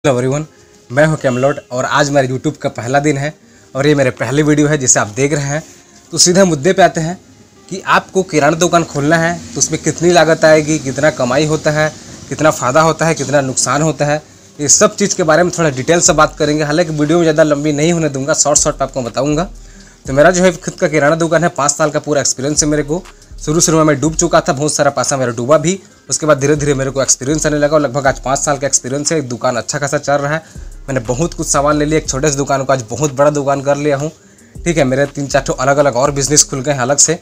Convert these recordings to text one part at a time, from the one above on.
Hello everyone, मैं हूं कैमलॉट और आज मेरे यूट्यूब का पहला दिन है और ये मेरे पहली वीडियो है जिसे आप देख रहे हैं। तो सीधे मुद्दे पे आते हैं कि आपको किराना दुकान खोलना है तो उसमें कितनी लागत आएगी, कितना कमाई होता है, कितना फ़ायदा होता है, कितना नुकसान होता है, ये सब चीज़ के बारे में थोड़ा डिटेल से बात करेंगे। हालांकि वीडियो में ज़्यादा लंबी नहीं होने दूंगा, शॉर्ट आपको बताऊँगा। तो मेरा जो है खुद का किराना दुकान है, 5 साल का पूरा एक्सपीरियंस है मेरे को। शुरू में मैं डूब चुका था, बहुत सारा पैसा मेरा डूबा भी। उसके बाद धीरे धीरे मेरे को एक्सपीरियंस आने लगा और लगभग आज 5 साल का एक्सपीरियंस है। दुकान अच्छा खासा चल रहा है। मैंने बहुत कुछ सामान ले लिया, एक छोटे से दुकान को आज बहुत बड़ा दुकान कर लिया हूँ। ठीक है, मेरे 3-4 ठो अलग अलग और बिजनेस खुल गए हैं अलग से।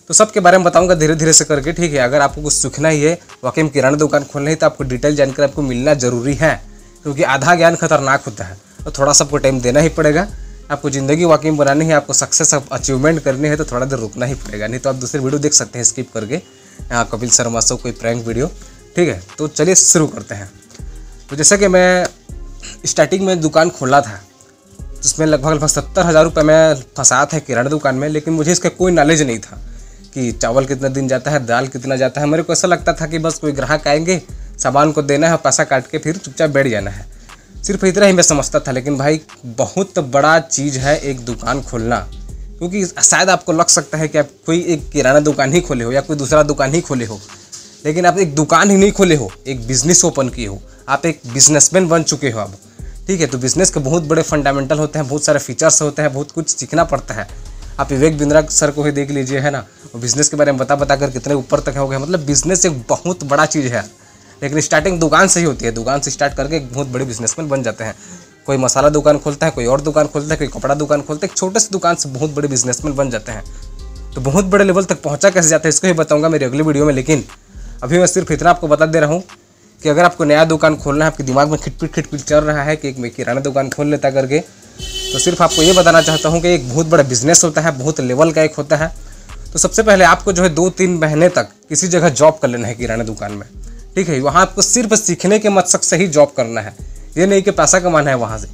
तो सब के बारे में बताऊंगा धीरे धीरे से करके। ठीक है, अगर आपको कुछ सीखना ही है, वाकई में किराना दुकान खोलना ही, तो आपको डिटेल जानकारी आपको मिलना ज़रूरी है, क्योंकि आधा ज्ञान खतरनाक होता है। तो थोड़ा सा आपको टाइम देना ही पड़ेगा। आपको ज़िंदगी वाकई में बनानी है, आपको सक्सेस अचीवमेंट करनी है, तो थोड़ा देर रुकना ही पड़ेगा। नहीं तो आप दूसरी वीडियो देख सकते हैं स्किप करके, यहाँ कपिल शर्मा शो कोई प्रैंक वीडियो। ठीक है, तो चलिए शुरू करते हैं। तो जैसा कि मैं स्टार्टिंग में दुकान खोला था, जिसमें लगभग 70,000 रुपये मैं फंसा था किराना दुकान में। लेकिन मुझे इसका कोई नॉलेज नहीं था कि चावल कितना दिन जाता है, दाल कितना जाता है। मेरे को ऐसा लगता था कि बस कोई ग्राहक आएंगे, सामान को देना है, पैसा काट के फिर चुपचाप बैठ जाना है। सिर्फ इतना ही मैं समझता था। लेकिन भाई बहुत बड़ा चीज़ है एक दुकान खोलना, क्योंकि शायद आपको लग सकता है कि आप कोई एक किराना दुकान ही खोले हो या कोई दूसरा दुकान ही खोले हो, लेकिन आप एक दुकान ही नहीं खोले हो, एक बिज़नेस ओपन किए हो, आप एक बिजनेसमैन बन चुके हो अब। ठीक है, तो बिज़नेस के बहुत बड़े फंडामेंटल होते हैं, बहुत सारे फीचर्स होते हैं, बहुत कुछ सीखना पड़ता है। आप विवेक बिंद्रा सर को ही देख लीजिए, है ना, वो बिज़नेस के बारे में बता कर कितने ऊपर तक हो गए। मतलब बिज़नेस एक बहुत बड़ा चीज़ है, लेकिन स्टार्टिंग दुकान से ही होती है। दुकान से स्टार्ट करके एक बहुत बड़े बिजनेसमैन बन जाते हैं। कोई मसाला दुकान खोलता है, कोई और दुकान खोलता है, कोई कपड़ा दुकान खोलता है, एक छोटे से दुकान से बहुत बड़े बिजनेसमैन बन जाते हैं। तो बहुत बड़े लेवल तक पहुंचा कैसे जाता है, इसको ही बताऊंगा मेरी अगली वीडियो में। लेकिन अभी मैं सिर्फ इतना आपको बता दे रहा हूँ कि अगर आपको नया दुकान खोलना है, आपके दिमाग में खिटपिट चल रहा है कि एक मैं किराना दुकान खोल लेता करके, तो सिर्फ आपको ये बताना चाहता हूँ कि एक बहुत बड़ा बिजनेस होता है, बहुत लेवल का एक होता है। तो सबसे पहले आपको जो है 2-3 महीने तक किसी जगह जॉब कर लेना है किराना दुकान में। ठीक है, वहाँ आपको सिर्फ सीखने के मकसद से ही जॉब करना है, ये नहीं कि पैसा कमाना है वहाँ से।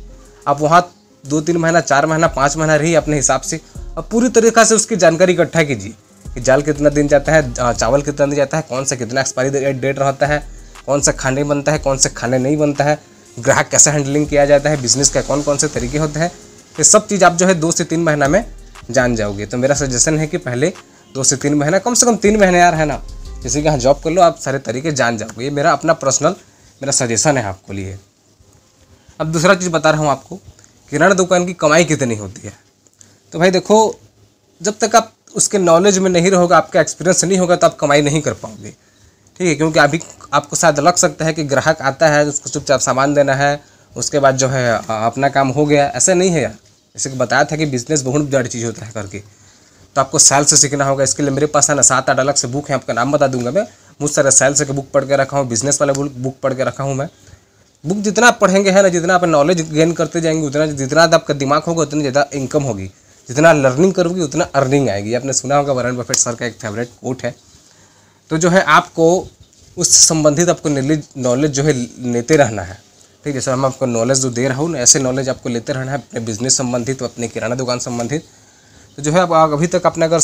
आप वहाँ 2-3 महीना, 4 महीना, 5 महीना रही अपने हिसाब से। अब पूरी तरीक़ा से उसकी जानकारी इकट्ठा कीजिए कि दाल कितना दिन जाता है, चावल कितना दिन जाता है, कौन सा कितना एक्सपायरी डेट रहता है, कौन सा खाने बनता है, कौन से खाने नहीं बनता है, ग्राहक कैसे हैंडलिंग किया जाता है, बिजनेस का कौन से तरीके होते हैं। ये सब चीज़ आप जो है 2 से 3 महीना में जान जाओगे। तो मेरा सजेशन है कि पहले 2 से 3 महीना, कम से कम 3 महीने यार, है ना, किसी के यहाँ जॉब कर लो, आप सारे तरीके जान जाओगे। ये मेरा अपना पर्सनल मेरा सजेशन है आपको लिए। अब दूसरा चीज़ बता रहा हूँ आपको, किराना दुकान की कमाई कितनी होती है। तो भाई देखो, जब तक आप उसके नॉलेज में नहीं रहोगे, आपका एक्सपीरियंस नहीं होगा, तो आप कमाई नहीं कर पाओगे। ठीक है, क्योंकि अभी आपको शायद लग सकता है कि ग्राहक आता है, उसको चुपचाप सामान देना है, उसके बाद जो है अपना काम हो गया। ऐसा नहीं है यार। जैसे कि बताया था कि बिज़नेस बहुत बड़ी चीज़ होता है करके, तो आपको सेल से सीखना होगा। इसके लिए मेरे पास है ना 7-8 अलग से बुक हैं, आपका नाम बता दूंगा मैं। मुझ सारे सेल से बुक पढ़ के रखा हूँ, बिजनेस वाले बुक पढ़ के रखा हूँ मैं। बुक जितना आप पढ़ेंगे, है ना, जितना आप नॉलेज गेन करते जाएंगे, उतना जितना आपका दिमाग होगा उतनी ज़्यादा इनकम होगी। जितना लर्निंग करोगे उतना अर्निंग आएगी। आपने सुना होगा, वॉरेन बफेट सर का एक फेवरेट कोट है। तो जो है आपको उस संबंधित आपको नॉलेज जो है लेते रहना है। ठीक है, जैसे हम आपको नॉलेज जो दे रहा हूँ, ऐसे नॉलेज आपको लेते रहना है अपने बिजनेस संबंधित, अपने किराना दुकान संबंधित। तो जो है आप अभी तक आपने अगर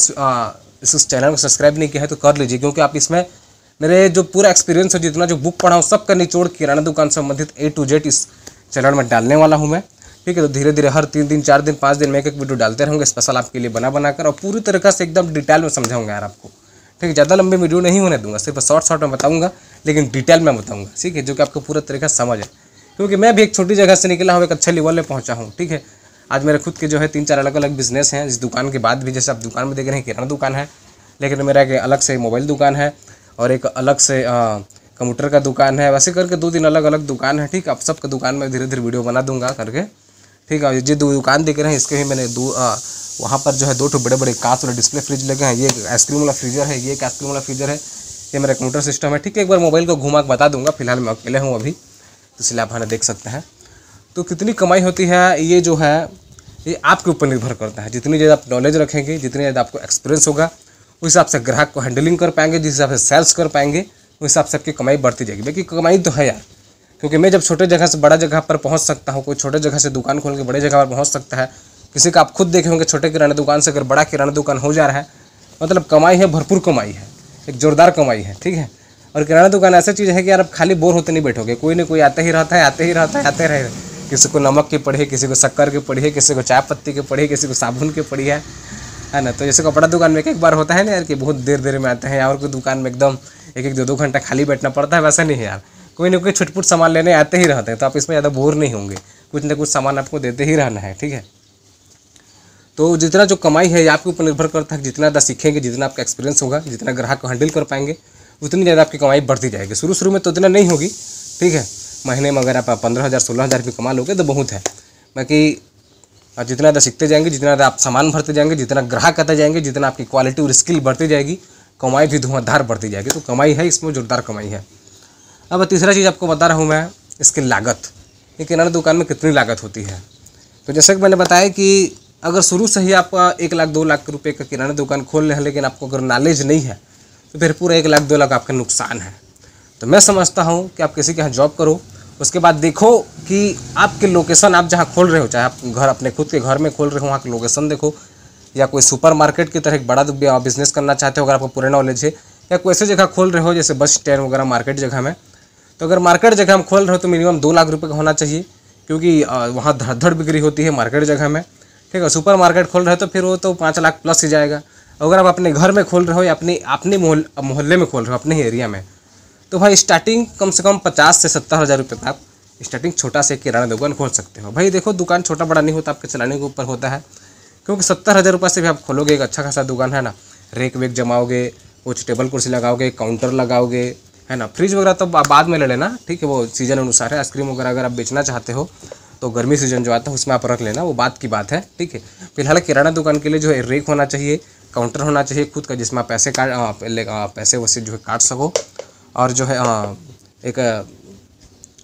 इस चैनल को सब्सक्राइब नहीं किया है तो कर लीजिए, क्योंकि आप इसमें मेरे जो पूरा एक्सपीरियंस है, जितना जो बुक पढ़ा हूँ, सबका निचोड़ किराना दुकान संबंधित A to Z इस चैनल में डालने वाला हूँ मैं। ठीक है, तो धीरे धीरे हर 3 दिन, 4 दिन, 5 दिन में एक वीडियो डालते रहूँगा स्पेशल आपके लिए बना कर, और पूरी तरीक़े से एकदम डिटेल में समझाऊंगा यार आपको। ठीक है, ज़्यादा लंबी वीडियो नहीं होने दूंगा, सिर्फ शॉर्ट में बताऊँगा, लेकिन डिटेल में बताऊँगा। ठीक है, जो कि आपको पूरा तरीका समझ है, क्योंकि मैं भी एक छोटी जगह से निकला हूँ, एक अच्छे लेवल में पहुँचा हूँ। ठीक है, आज मेरे खुद के जो है 3-4 अलग अलग बिजनेस हैं। इस दुकान के बाद भी, जैसे आप दुकान में देख रहे हैं किराना दुकान है, लेकिन मेरा एक अलग से मोबाइल दुकान है और एक अलग से कंप्यूटर का दुकान है। वैसे करके 2-3 अलग अलग दुकान है। ठीक, आप सबका दुकान में धीरे धीरे वीडियो बना दूंगा करके। ठीक है, जो दुकान देख रहे हैं, इसके भी मैंने वहाँ पर जो है 2 बड़े बड़े कांच वाले डिस्प्ले फ्रिज लगे हैं। ये आइसक्रीम वाला फ्रीजर है, ये एक आइसक्रीम वाला फ्रीजर है, ये मेरा कंप्यूटर सिस्टम है। ठीक है, एक बार मोबाइल को घुमा के बता दूंगा। फिलहाल मैं अकेले हूँ अभी, तो इसलिए आप हमें देख सकते हैं। तो कितनी कमाई होती है, ये जो है ये आपके ऊपर निर्भर करता है। जितनी ज़्यादा आप नॉलेज रखेंगे, जितनी ज़्यादा आपको एक्सपीरियंस होगा, उस हिसाब से ग्राहक को हैंडलिंग कर पाएंगे, जिस हिसाब से सेल्स कर पाएंगे, उस हिसाब से आपकी कमाई बढ़ती जाएगी। बाकी कमाई तो है यार, क्योंकि मैं जब छोटे जगह से बड़ा जगह पर पहुंच सकता हूं, कोई छोटे जगह से दुकान खोल के बड़े जगह पर पहुंच सकता है। किसी का आप खुद देखे होंगे, छोटे किराना दुकान से अगर बड़ा किराना दुकान हो जा रहा है, मतलब कमाई है, भरपूर कमाई है, एक जोरदार कमाई है। ठीक है, और किराना दुकान ऐसा चीज़ है कि यार आप खाली बोर होते नहीं बैठोगे, कोई ना कोई आते ही रहता है, आते ही रहता है, आते रहे। किसी को नमक की पड़ी है, किसी को शक्कर की पड़ी है, किसी को चाय पत्ती की पड़ी है, किसी को साबुन की पड़ी है ना। तो जैसे कपड़ा दुकान में एक बार होता है ना यार कि बहुत देर देर में आते हैं, और कोई दुकान में एकदम 1-2 घंटा खाली बैठना पड़ता है, वैसा नहीं है यार। कोई ना कोई छुटपुट सामान लेने आते ही रहते हैं, तो आप इसमें ज़्यादा बोर नहीं होंगे, कुछ ना कुछ सामान आपको देते ही रहना है, ठीक है। तो जितना जो कमाई है ये आपके ऊपर निर्भर करता है, जितना ज़्यादा सीखेंगे, जितना आपका एक्सपीरियंस होगा, जितना ग्राहक को हैंडल कर पाएंगे, उतनी ज़्यादा आपकी कमाई बढ़ती जाएगी। शुरू में तो इतना नहीं होगी, ठीक है। महीने में अगर आप 15,000 16,000 भी कमा लोगे तो बहुत है। बाकी जितना ज़्यादा सीखते जाएंगे, जितना ज़्यादा आप सामान भरते जाएंगे, जितना ग्राहक आते जाएंगे, जितना आपकी क्वालिटी और स्किल बढ़ती जाएगी, कमाई भी धुआंधार बढ़ती जाएगी। तो कमाई है, इसमें जोरदार कमाई है। अब तीसरा चीज़ आपको बता रहा हूँ मैं, इसकी लागत। ये किराना दुकान में कितनी लागत होती है। तो जैसे कि मैंने बताया कि अगर शुरू से ही आप 1 लाख 2 लाख रुपए का किराना दुकान खोल रहे हैं, लेकिन आपको अगर नॉलेज नहीं है तो फिर पूरा 1 लाख 2 लाख आपका नुकसान है। तो मैं समझता हूँ कि आप किसी के यहाँ जॉब करो, उसके बाद देखो कि आपके लोकेशन, आप जहाँ खोल रहे हो, चाहे आप घर अपने खुद के घर में खोल रहे हो, वहाँ की लोकेशन देखो, या कोई सुपर मार्केट की तरह एक बड़ा बिजनेस करना चाहते हो अगर आपको पूरा नॉलेज है, या कोई ऐसी जगह खोल रहे हो जैसे बस स्टैंड वगैरह मार्केट जगह में। तो अगर मार्केट जगह हम खोल रहे हो तो मिनिमम 2 लाख रुपये का होना चाहिए, क्योंकि वहाँ धड़ बिक्री होती है मार्केट जगह में, ठीक है। सुपर मार्केट खोल रहे हो तो फिर वो तो 5 लाख प्लस ही जाएगा। अगर आप अपने घर में खोल रहे हो या अपने मोहल्ले में खोल रहे हो, अपने ही एरिया में, तो भाई स्टार्टिंग कम से कम 50 से 70 हज़ार रुपये का आप स्टार्टिंग छोटा से किराना दुकान खोल सकते हो। भाई देखो, दुकान छोटा बड़ा नहीं होता, आपके चलाने के ऊपर होता है, क्योंकि 70 हज़ार रुपये से भी आप खोलोगे एक अच्छा खासा दुकान, है ना। रेक वेक जमाओगे, कुछ टेबल कुर्सी लगाओगे, काउंटर लगाओगे, है ना। फ्रिज वगैरह तो बाद में ले लेना, ठीक है, वो सीजन अनुसार है। आइसक्रीम वगैरह अगर आप बेचना चाहते हो तो गर्मी सीजन जो आता है उसमें आप रख लेना, वो बात की बात है, ठीक है। फिलहाल किराना दुकान के लिए जो है रेक होना चाहिए, काउंटर होना चाहिए खुद का, जिसमें आप पैसे वैसे जो है काट सको, और जो है एक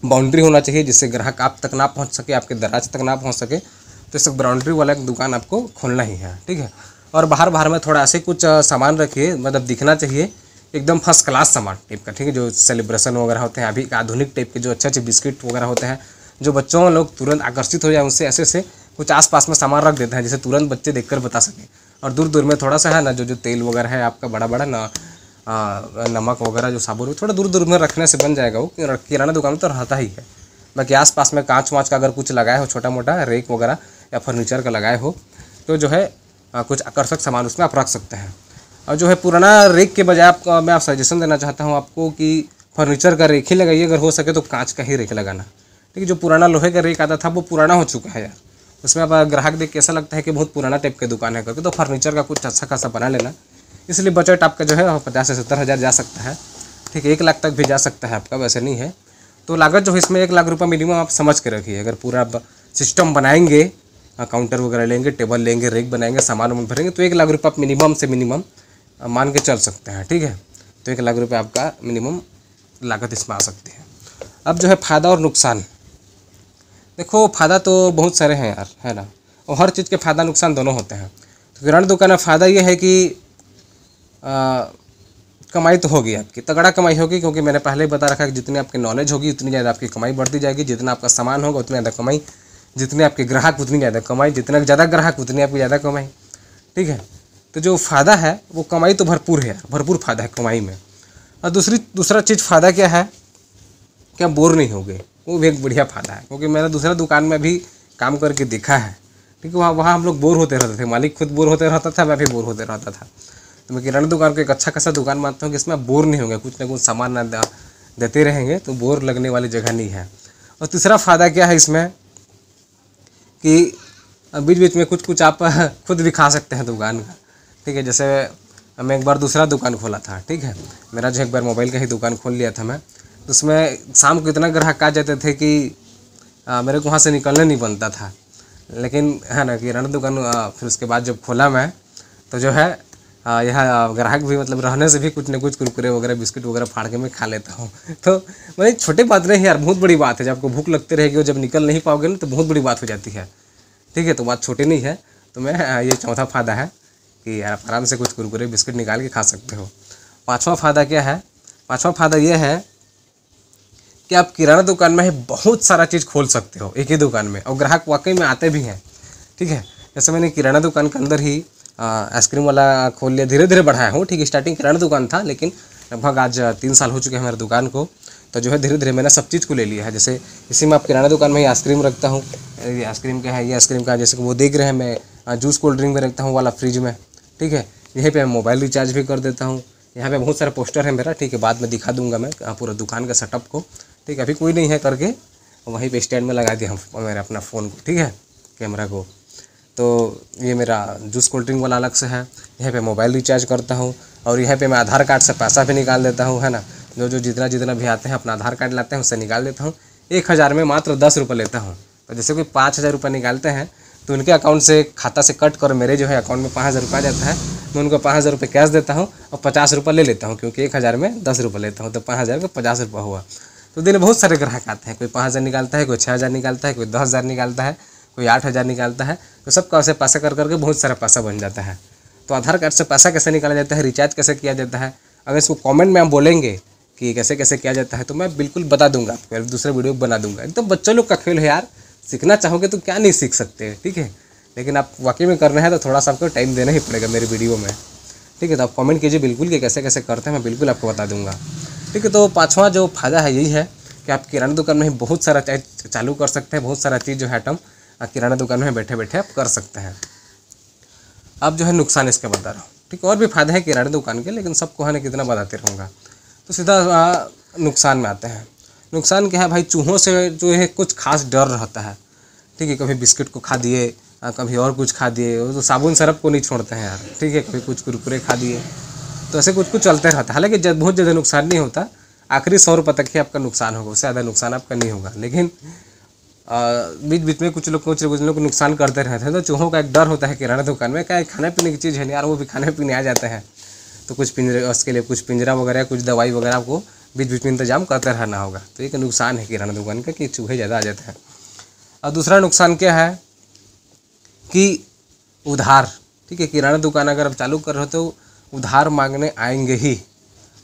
बाउंड्री होना चाहिए जिससे ग्राहक आप तक ना पहुंच सके, आपके दराज तक ना पहुंच सके। तो इस बाउंड्री वाला एक दुकान आपको खोलना ही है, ठीक है। और बाहर में थोड़ा ऐसे कुछ सामान रखिए, मतलब दिखना चाहिए एकदम फर्स्ट क्लास सामान टाइप का, ठीक है। जो सेलिब्रेशन वगैरह होते हैं, अभी आधुनिक टाइप के जो अच्छे बिस्किट वगैरह होते हैं, जो बच्चों लोग तुरंत आकर्षित हो जाए उनसे, ऐसे से कुछ आसपास में सामान रख देते हैं जिसे तुरंत बच्चे देखकर बता सकें। और दूर में थोड़ा सा है ना, जो तेल वगैरह है आपका बड़ा ना, नमक वगैरह जो साबुन, थोड़ा दूर में रखने से बन जाएगा वो। किराना दुकान में तो रहता ही है। बाकी आसपास में कांच वाँच का अगर कुछ लगाए हो, छोटा मोटा रेक वगैरह या फर्नीचर का लगाए हो, तो जो है कुछ आकर्षक सामान उसमें आप रख सकते हैं। और जो है पुराना रेक के बजाय मैं आप सजेशन देना चाहता हूँ आपको कि फर्नीचर का रेक ही लगाइए, अगर हो सके तो कांच का ही रेक लगाना, ठीक है। जो पुराना लोहे का रेक आता था वो पुराना हो चुका है यार, उसमें अब ग्राहक देख के ऐसा लगता है कि बहुत पुराना टाइप की दुकान है करके। तो फर्नीचर का कुछ अच्छा खासा बना लेना, इसलिए बजट आपका जो है 50 से 70 हज़ार जा सकता है, ठीक है। 1 लाख तक भी जा सकता है आपका, वैसे नहीं है। तो लागत जो है इसमें 1 लाख रुपये मिनिमम आप समझ के रखिए। अगर पूरा सिस्टम बनाएंगे, काउंटर वगैरह लेंगे, टेबल लेंगे, रेक बनाएंगे, सामान भरेंगे, तो 1 लाख रुपये आप मिनिमम से मिनिमम मान के चल सकते हैं, ठीक है। तो 1 लाख रुपये आपका मिनिमम लागत इसमें आ सकती है। अब जो है फ़ायदा और नुकसान, देखो फ़ायदा तो बहुत सारे हैं यार, है ना, और हर चीज़ के फ़ायदा नुकसान दोनों होते हैं। तो किराना दुकान में फ़ायदा ये है कि कमाई तो होगी आपकी, तगड़ा कमाई होगी, क्योंकि मैंने पहले ही बता रखा है कि जितनी आपकी नॉलेज होगी उतनी ज़्यादा आपकी कमाई बढ़ती जाएगी, जितना आपका सामान होगा उतनी ज़्यादा कमाई, जितने आपके ग्राहक उतनी ज़्यादा कमाई, जितना ज़्यादा ग्राहक उतनी आपकी ज़्यादा कमाई, ठीक है। तो जो फ़ायदा है वो कमाई तो भरपूर है, भरपूर फ़ायदा है कमाई में। और दूसरा चीज़ फ़ायदा क्या है कि आप बोर नहीं होगे, वो भी एक बढ़िया फ़ायदा है, क्योंकि मैंने दूसरा दुकान में भी काम करके देखा है, ठीक है। वहाँ हम लोग बोर होते रहते थे, मालिक खुद बोर होते रहता था, मैं भी बोर होते रहता था। तो मैं किराना दुकान को एक अच्छा खासा दुकान मानता हूँ कि इसमें आप बोर नहीं होंगे, कुछ ना कुछ सामान ना देते रहेंगे, तो बोर लगने वाली जगह नहीं है। और तीसरा फ़ायदा क्या है इसमें कि बीच बीच में कुछ आप खुद भी खा सकते हैं दुकान का, ठीक है। जैसे मैं एक बार दूसरा दुकान खोला था, ठीक है, मेरा जो एक बार मोबाइल का ही दुकान खोल लिया था मैं, तो उसमें शाम को इतना ग्राहक आ जाते थे कि मेरे को वहाँ से निकलने नहीं बनता था। लेकिन है ना, किराना दुकान फिर उसके बाद जब खोला मैं, तो जो है यहाँ ग्राहक भी मतलब रहने से भी कुछ न कुछ कुरकुरे वगैरह बिस्किट वगैरह फाड़ के मैं खा लेता हूँ। तो मतलब छोटी बात नहीं यार, बहुत बड़ी बात है। जब आपको भूख लगती रहेगी और जब निकल नहीं पाओगे ना, तो बहुत बड़ी बात हो जाती है, ठीक है। तो बात छोटी नहीं है। तो मैं ये चौथा फ़ायदा है कि आप आराम से कुछ कुरकुरे बिस्किट निकाल के खा सकते हो। पाँचवा फ़ायदा क्या है? पाँचवा फ़ायदा ये है कि आप किराना दुकान में ही बहुत सारा चीज़ खोल सकते हो एक ही दुकान में, और ग्राहक वाकई में आते भी हैं, ठीक है। जैसे मैंने किराना दुकान के अंदर ही आइसक्रीम वाला खोल लिया, धीरे धीरे बढ़ाया हूँ, ठीक है। स्टार्टिंग किराना दुकान था, लेकिन लगभग आज 3 साल हो चुके हैं मेरे दुकान को। तो जो है धीरे धीरे मैंने सब चीज़ को ले लिया है। जैसे इसी में आप किराना दुकान में ही आइसक्रीम रखता हूँ, ये आइसक्रीम का है, ये आइसक्रीम का, जैसे कि वो देख रहे हैं मैं जूस कोल्ड ड्रिंक में रखता हूँ वाला फ्रिज में, ठीक है। यहीं पे मैं मोबाइल रिचार्ज भी कर देता हूँ। यहाँ पे बहुत सारे पोस्टर है मेरा, ठीक है, बाद में दिखा दूंगा मैं पूरा दुकान का सेटअप को, ठीक है। अभी कोई नहीं है करके वहीं पे स्टैंड में लगा दिया हम मेरे अपना फ़ोन को, ठीक है, कैमरा को। तो ये मेरा जूस कोल्ड ड्रिंक वाला अलग से है। यहाँ पे मोबाइल रिचार्ज करता हूँ और यहाँ पे मैं आधार कार्ड से पैसा भी निकाल देता हूँ, है ना। जो जितना भी आते हैं अपना आधार कार्ड लाते हैं उससे निकाल देता हूँ। 1000 में मात्र 10 रुपये लेता हूँ। तो जैसे कोई 5000 रुपये निकालते हैं तो उनके अकाउंट से खाता से कट कर मेरे जो है अकाउंट में 5000 रुपये आ जाता है। मैं उनको 5000 रुपये कैश देता हूँ और 50 रुपये ले लेता हूँ, क्योंकि 1000 में 10 रुपये लेता हूँ, तो 5000 का 50 रुपये हुआ। तो दिन में बहुत सारे ग्राहक आते हैं, कोई 5000 निकालता है, कोई 6000 निकालता है, कोई 10000 निकालता है, कोई 8000 निकालता है। तो सबका ऐसे पैसा कर करके बहुत सारा पैसा बन जाता है। तो आधार कार्ड से पैसा कैसे निकाला जाता है, रिचार्ज कैसे किया जाता है, अगर इसको कमेंट में हम बोलेंगे कि कैसे कैसे किया जाता है तो मैं बिल्कुल बता दूंगा आपको, दूसरे वीडियो बना दूंगा। एकदम बच्चों लोग का खेल है यार, सीखना चाहोगे तो क्या नहीं सीख सकते, ठीक है। लेकिन आप वाकई में करना है तो थोड़ा सा आपको टाइम देना ही पड़ेगा मेरे वीडियो में, ठीक है। तो आप कमेंट कीजिए बिल्कुल कि कैसे कैसे करते हैं, मैं बिल्कुल आपको बता दूंगा, ठीक है। तो 5वां जो फ़ायदा है यही है कि आप किराना दुकान में ही बहुत सारा चालू कर सकते हैं, बहुत सारा चीज़ जो है आइटम किराना दुकान में बैठे बैठे आप कर सकते हैं। अब जो है नुकसान इसके बता रहा हूँ, ठीक है। और भी फायदे हैं किराना दुकान के, लेकिन सबको है ना कितना बताते रहूँगा। तो सीधा नुकसान में आते हैं। नुकसान क्या है भाई, चूहों से जो है कुछ खास डर रहता है, ठीक है। कभी बिस्किट को खा दिए, कभी और कुछ खा दिए, वो तो साबुन सरफ को नहीं छोड़ते हैं यार, ठीक है। कभी कुछ कुरकुरे खा दिए, तो ऐसे कुछ कुछ चलते रहता है। हालांकि बहुत ज़्यादा नुकसान नहीं होता, आखिरी 100 रुपये तक ही आपका नुकसान होगा, उससे ज़्यादा नुकसान आपका नहीं होगा। लेकिन बीच बीच में कुछ लोग नुकसान करते रहते हैं। तो चूहों का एक डर होता है किराना दुकान में, क्या खाने पीने की चीज़ है यार, वो भी खाने पीने आ जाते हैं। तो कुछ पिंजरे, उसके लिए कुछ पिंजरा वगैरह, कुछ दवाई वगैरह आपको बीच बीच में इंतजाम करते रहना होगा। तो एक नुकसान है किराना दुकान का कि चूहे ज़्यादा आ जाते हैं। और दूसरा नुकसान क्या है कि उधार, ठीक है। किराना दुकान अगर आप चालू कर रहे हो तो उधार मांगने आएंगे ही,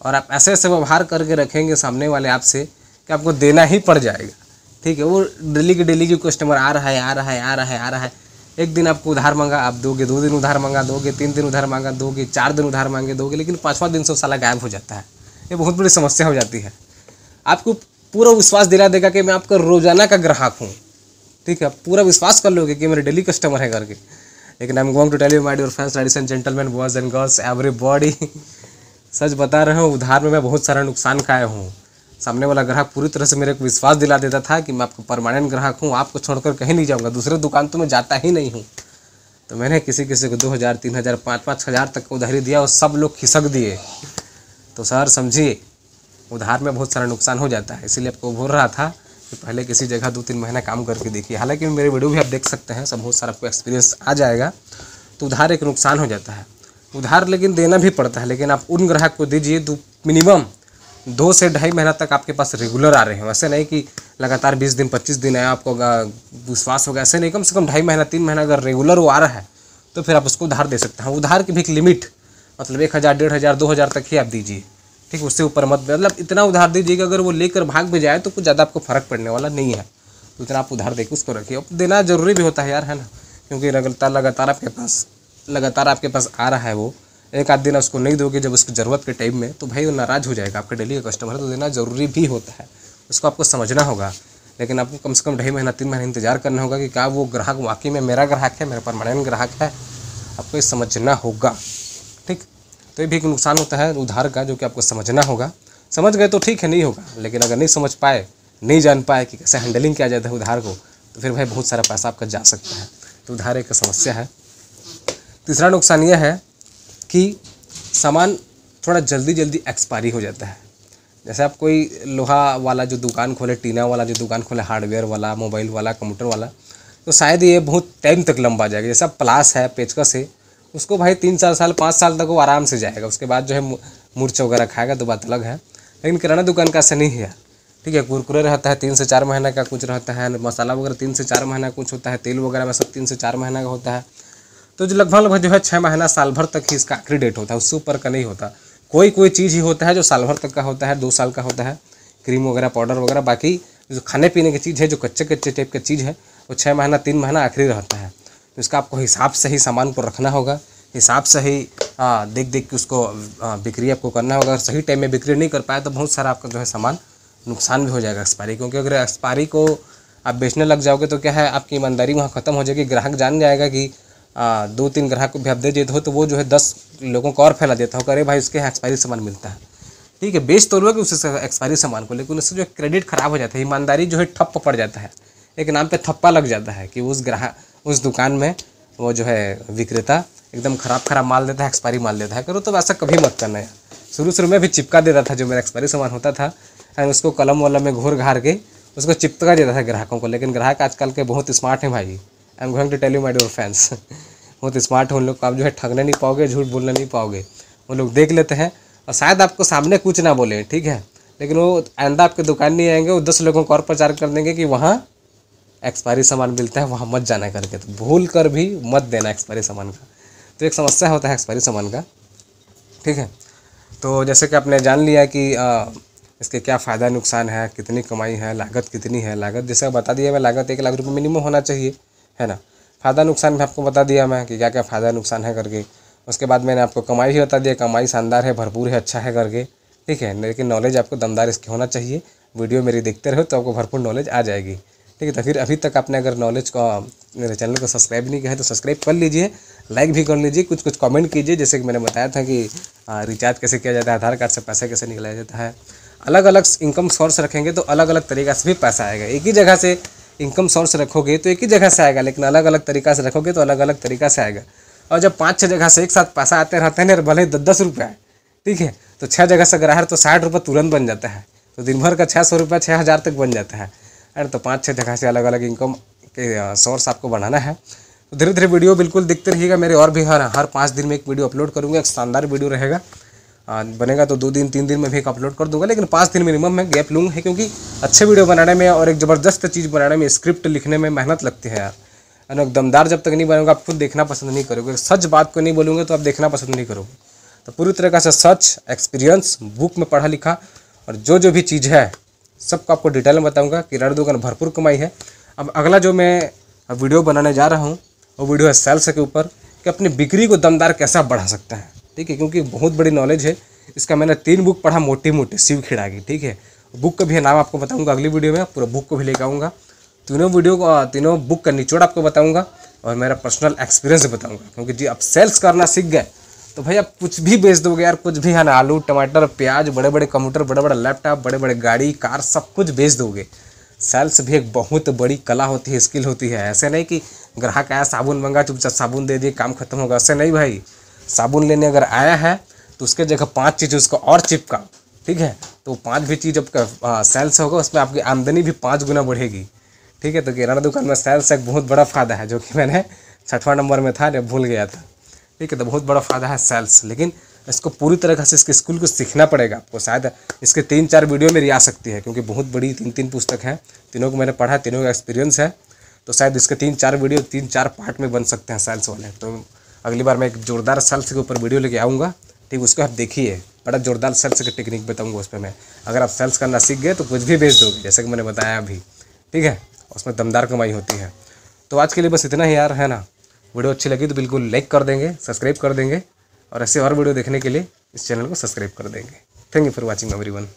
और आप ऐसे ऐसे व्यवहार करके रखेंगे सामने वाले आपसे कि आपको देना ही पड़ जाएगा, ठीक है। वो डेली की कस्टमर आ रहा है। एक दिन आपको उधार मांगा आप दोगे, 2 दिन उधार मांगा दोगे, 3 दिन उधार मांगा दोगे, 4 दिन उधार मांगे दोगे, लेकिन 5वां दिन से साला गायब हो जाता है। ये बहुत बड़ी समस्या हो जाती है। आपको पूरा विश्वास दिला देगा कि मैं आपका रोजाना का ग्राहक हूँ, ठीक है। पूरा विश्वास कर लोगे कि मेरे डेली कस्टमर है करके। लेकिन I am going to tell you my dear friends, ladies and gentleman, boys and girls, everybody, सच बता रहा हूँ, उधार में मैं बहुत सारा नुकसान खाया हूँ। सामने वाला ग्राहक पूरी तरह से मेरे को विश्वास दिला देता था कि मैं आपका परमानेंट ग्राहक हूँ, आपको छोड़कर कहीं नहीं जाऊँगा, दूसरे दुकान तो मैं जाता ही नहीं हूँ। तो मैंने किसी को 2000, 3000, 5-5 हज़ार तक उधारी दिया और सब लोग खिसक दिए। तो सर समझिए, उधार में बहुत सारा नुकसान हो जाता है। इसीलिए आपको बोल रहा था कि पहले किसी जगह 2-3 महीना काम करके देखिए। हालांकि मेरे वीडियो भी आप देख सकते हैं, सब बहुत सारा आपको एक्सपीरियंस आ जाएगा। तो उधार एक नुकसान हो जाता है, उधार लेकिन देना भी पड़ता है। लेकिन आप उन ग्राहक को दीजिए जो मिनिमम 2 से ढाई महीना तक आपके पास रेगुलर आ रहे हैं। ऐसे नहीं कि लगातार 20 दिन 25 दिन आया आपको विश्वास होगा, ऐसे नहीं। कम से कम 2.5 महीना 3 महीना अगर रेगुलर वो आ रहा है तो फिर आप उसको उधार दे सकते हैं। उधार की भी एक लिमिट, मतलब 1000, 1500, 2000 तक ही आप दीजिए, ठीक, उससे ऊपर मत। मतलब इतना उधार दीजिए कि अगर वो लेकर भाग भी जाए तो कुछ ज़्यादा आपको फर्क पड़ने वाला नहीं है। तो इतना आप उधार देकर उसको रखिए। देना जरूरी भी होता है यार, है ना, क्योंकि लगातार आपके पास आ रहा है वो। एक आध दिन उसको नहीं दोगे जब उसकी ज़रूरत के टाइम में, तो भाई वो नाराज़ हो जाएगा, आपका डेली का कस्टमर है। तो देना ज़रूरी भी होता है, उसको आपको समझना होगा। लेकिन आपको कम से कम 2.5 महीना 3 महीना इंतजार करना होगा कि क्या वो ग्राहक वाकई में मेरा ग्राहक है, मेरा परमानेंट ग्राहक है। आपको ये समझना होगा, ठीक। तो ये भी एक नुकसान होता है उधार का, जो कि आपको समझना होगा। समझ गए तो ठीक है, नहीं होगा। लेकिन अगर नहीं समझ पाए, नहीं जान पाए कि कैसे हैंडलिंग किया जाता है उधार को, तो फिर भाई बहुत सारा पैसा आपका जा सकता है। तो उधार एक समस्या है। तीसरा नुकसान यह है कि सामान थोड़ा जल्दी एक्सपायरी हो जाता है। जैसे आप कोई लोहा वाला जो दुकान खोले, टीना वाला जो दुकान खोले, हार्डवेयर वाला, मोबाइल वाला, कंप्यूटर वाला, तो शायद ये बहुत टाइम तक लंबा जाएगा। जैसे प्लास है, पेचकस है, उसको भाई 3-4 साल 5 साल तक वो आराम से जाएगा। उसके बाद जो है मूर्छ वगैरह खाएगा तो बात अलग है। लेकिन किराना दुकान का ऐसा नहीं है यार, ठीक है। कुरकुरे रहता है 3 से 4 महीने का, कुछ रहता है मसाला वगैरह 3 से 4 महीना कुछ होता है, तेल वगैरह में सब 3 से 4 महीना का होता है। तो जो लगभग जो है 6 महीना साल भर तक ही इसका आखिरी डेट होता है, उससे ऊपर का नहीं होता। कोई चीज़ ही होता है जो साल भर तक का होता है, 2 साल का होता है, क्रीम वगैरह, पाउडर वगैरह। बाकी जो खाने पीने की चीज़ है, जो कच्चे टाइप का चीज़ है, वो 6 महीना 3 महीना आखिरी रहता है। तो इसका आपको हिसाब से ही सामान को रखना होगा। हिसाब से ही देख देख के उसको बिक्री आपको करना होगा। अगर सही टाइम में बिक्री नहीं कर पाए तो बहुत सारा आपका जो है सामान नुकसान भी हो जाएगा एक्सपायरी, क्योंकि अगर एक्सपायरी को आप बेचने लग जाओगे तो क्या है, आपकी ईमानदारी वहाँ ख़त्म हो जाएगी। ग्राहक जान जाएगा कि 2-3 ग्राहक को भी आप दे देते हो तो वो जो है 10 लोगों को और फैला देता हो, अरे भाई उसके यहाँ एक्सपायरी सामान मिलता है, ठीक है, बेच तो लोगे उससे एक्सपायरी सामान को, लेकिन उससे जो क्रेडिट खराब हो जाता है, ईमानदारी जो है ठप्प पड़ जाता है, एक नाम पे थप्पा लग जाता है कि उस दुकान में वो जो है विक्रेता एकदम खराब माल देता है, एक्सपायरी माल देता है। करो तो वैसा कभी मत करना यार। शुरू में भी चिपका देता था जो मेरा एक्सपायरी सामान होता था, एंड उसको कलम वलम में घोर घार के उसको चिपका देता था ग्राहकों को। लेकिन ग्राहक आजकल के बहुत स्मार्ट हैं भाई, I am going to tell you my dear fans, बहुत स्मार्ट हो उन लोग को, आप जो है ठगने नहीं पाओगे, झूठ बोलने नहीं पाओगे। वो लोग देख लेते हैं और शायद आपको सामने कुछ ना बोले, ठीक है, लेकिन वो आइंदा आपके दुकान नहीं आएंगे, वो 10 लोगों को और प्रचार कर देंगे कि वहाँ एक्सपायरी सामान मिलता है, वहाँ मत जाना करके। तो भूल कर भी मत देना एक्सपायरी सामान का, तो एक समस्या होता है एक्सपायरी सामान का, ठीक है। तो जैसे कि आपने जान लिया कि इसके क्या फ़ायदा नुकसान है, कितनी कमाई है, लागत कितनी है। लागत जैसे बता दिया मैं, लागत 1 लाख रुपये मिनिमम होना चाहिए, है ना। फ़ायदा नुकसान भी आपको बता दिया मैं कि क्या क्या फ़ायदा नुकसान है करके। उसके बाद मैंने आपको कमाई भी बता दिया, कमाई शानदार है, भरपूर है, अच्छा है करके, ठीक है। लेकिन नॉलेज आपको दमदार इसकी होना चाहिए। वीडियो मेरी देखते रहो तो आपको भरपूर नॉलेज आ जाएगी, ठीक है। तो फिर अभी तक आपने अगर नॉलेज को मेरे चैनल को सब्सक्राइब नहीं किया है तो सब्सक्राइब कर लीजिए, लाइक भी कर लीजिए, कुछ कमेंट कीजिए। जैसे कि मैंने बताया था कि रिचार्ज कैसे किया जाता है, आधार कार्ड से पैसा कैसे निकलाया जाता है। अलग अलग इनकम सोर्स रखेंगे तो अलग अलग तरीक़ा से भी पैसा आएगा। एक ही जगह से इनकम सोर्स रखोगे तो एक ही जगह से आएगा, लेकिन अलग अलग तरीक़ा से रखोगे तो अलग अलग तरीक़ा से आएगा। और जब 5-6 जगह से एक साथ पैसा आते रहते हैं ना, भले 10-10 रुपये है, ठीक है, तो 6 जगह से अगर है तो 60 रुपये तुरंत बन जाता है। तो दिन भर का 600 रुपये 6000 तक बन जाता है। अरे तो 5-6 जगह से अलग अलग इनकम के सोर्स आपको बनाना है। तो धीरे धीरे वीडियो बिल्कुल देखते रहिएगा मेरे, और भी हर 5 दिन में एक वीडियो अपलोड करूँगा। एक शानदार वीडियो रहेगा, बनेगा तो 2 दिन 3 दिन में भी एक अपलोड कर दूंगा, लेकिन 5 दिन मिनिमम मैं गैप लूँगा है, क्योंकि अच्छे वीडियो बनाने में और एक ज़बरदस्त चीज़ बनाने में, स्क्रिप्ट लिखने में मेहनत लगती है यार, है ना। दमदार जब तक नहीं बनेगा आप खुद देखना पसंद नहीं करोगे। सच बात को नहीं बोलूँगा तो आप देखना पसंद नहीं करोगे। तो पूरी तरीक़े से सच एक्सपीरियंस, बुक में पढ़ा लिखा और जो भी चीज़ है सबको आपको डिटेल में बताऊँगा। किराना दुकान भरपूर कमाई है। अब अगला जो मैं वीडियो बनाने जा रहा हूँ वो वीडियो है सेल्स के ऊपर, कि अपनी बिक्री को दमदार कैसा बढ़ा सकता है, ठीक है, क्योंकि बहुत बड़ी नॉलेज है इसका। मैंने 3 बुक पढ़ा मोटी शिव खेड़ा की, ठीक है। बुक का भी नाम आपको बताऊंगा अगली वीडियो में, पूरा बुक को भी लेकर आऊँगा। तीनों बुक का निचोड़ आपको बताऊंगा और मेरा पर्सनल एक्सपीरियंस बताऊंगा। क्योंकि जी आप सेल्स करना सीख गए तो भाई आप कुछ भी बेच दोगे यार, कुछ भी, है ना। आलू टमाटर प्याज, बड़े बड़े कंप्यूटर, बड़े बड़े लैपटॉप, बड़े बड़े गाड़ी कार, सब कुछ बेच दोगे। सेल्स भी एक बहुत बड़ी कला होती है, स्किल होती है। ऐसे नहीं कि ग्राहक आया साबुन मंगा चुपचाप साबुन दे दिए काम खत्म होगा, ऐसे नहीं भाई। साबुन लेने अगर आया है तो उसके जगह 5 चीज़ उसको और चिपका, ठीक है, तो 5 भी चीज़ आपका सेल्स होगा, उसमें आपकी आमदनी भी 5 गुना बढ़ेगी, ठीक है। तो किराना दुकान में सेल्स एक बहुत बड़ा फ़ायदा है, जो कि मैंने 6वां नंबर में था, जब भूल गया था, ठीक है। तो बहुत बड़ा फ़ायदा है सेल्स, लेकिन इसको पूरी तरह से इसके स्कूल को सीखना पड़ेगा आपको। शायद इसके 3-4 वीडियो मेरी आ सकती है, क्योंकि बहुत बड़ी 3-3 पुस्तक है, तीनों को मैंने पढ़ा, तीनों का एक्सपीरियंस है। तो शायद इसके 3-4 वीडियो 3-4 पार्ट में बन सकते हैं सेल्स वाले। तो अगली बार मैं एक जोरदार सेल्स के ऊपर वीडियो लेके आऊँगा, ठीक, उसको आप देखिए। बड़ा जोरदार सेल्स की टेक्निक बताऊँगा उस पर मैं। अगर आप सेल्स करना सीख गए तो कुछ भी बेच दोगे, जैसे कि मैंने बताया अभी, ठीक है। उसमें दमदार कमाई होती है। तो आज के लिए बस इतना ही यार, है ना। वीडियो अच्छी लगी तो बिल्कुल लाइक कर देंगे, सब्सक्राइब कर देंगे, और ऐसे और वीडियो देखने के लिए इस चैनल को सब्सक्राइब कर देंगे। Thank you for watching everyone.